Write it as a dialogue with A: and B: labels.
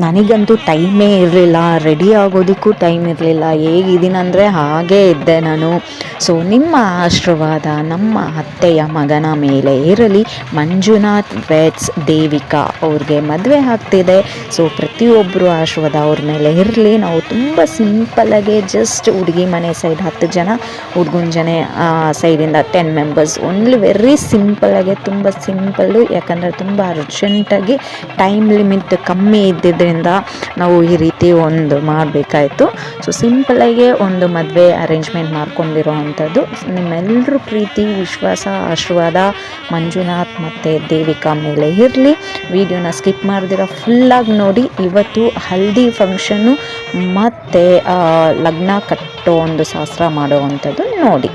A: ನನಗಂತೂ ಟೈಮೇ ಇರಲಿಲ್ಲ, ರೆಡಿ ಆಗೋದಕ್ಕೂ ಟೈಮ್ ಇರಲಿಲ್ಲ. ಹೇಗಿದ್ದೀನಂದರೆ ಹಾಗೇ ಇದ್ದೆ ನಾನು. ಸೊ ನಿಮ್ಮ ಆಶೀರ್ವಾದ ನಮ್ಮ ಅತ್ತೆಯ ಮಗನ ಮೇಲೆ ಇರಲಿ. ಮಂಜುನಾಥ್ ವೆಡ್ಸ್ ದೇವಿಕಾ ಅವ್ರಿಗೆ ಮದುವೆ ಆಗ್ತಿದೆ. ಸೊ ಪ್ರತಿಯೊಬ್ಬರು ಆಶೀರ್ವಾದ ಅವ್ರ ಮೇಲೆ ಇರಲಿ. ನಾವು ತುಂಬ ಸಿಂಪಲ್ಲಾಗೆ ಜಸ್ಟ್ ಹುಡುಗಿ ಮನೆ ಸೈಡ್ 10 ಜನ, ಹುಡುಗನ ಸೈಡಿಂದ 10 ಮೆಂಬರ್ಸ್, ಓನ್ಲಿ ವೆರಿ ಸಿಂಪಲ್ಲಾಗೆ, ತುಂಬ ಸಿಂಪಲ್ಲು. ಯಾಕಂದರೆ ತುಂಬ ಅರ್ಜೆಂಟಾಗಿ ಟೈಮ್ ಲಿಮಿಟ್ ಕಮ್ಮಿ ಇದ್ದಿದ್ದರಿಂದ ನಾವು ಈ ರೀತಿ ಒಂದು ಮಾಡಬೇಕಾಯ್ತು. ಸೊ ಸಿಂಪಲ್ಲಾಗೆ ಒಂದು ಮದುವೆ ಅರೇಂಜ್ಮೆಂಟ್ ಮಾಡ್ಕೊಂಡಿರೋ ಅಂಥದ್ದು. ನಿಮ್ಮೆಲ್ಲರೂ ಪ್ರೀತಿ, ವಿಶ್ವಾಸ, ಆಶೀರ್ವಾದ ಮಂಜುನಾಥ್ ಮತ್ತು ದೇವಿಕಾ ಮೇಲೆ ಇರಲಿ. ವಿಡಿಯೋನ ಸ್ಕಿಪ್ ಮಾಡ್ದಿರೋ ಫುಲ್ಲಾಗಿ ನೋಡಿ. ಇವತ್ತು ಹಲ್ದಿ ಫಂಕ್ಷನ್ನು ಮತ್ತು ಲಗ್ನ ಕಟ್ಟೋ ಒಂದು ಶಾಸ್ತ್ರ ಮಾಡೋ ಅಂಥದ್ದು ನೋಡಿ.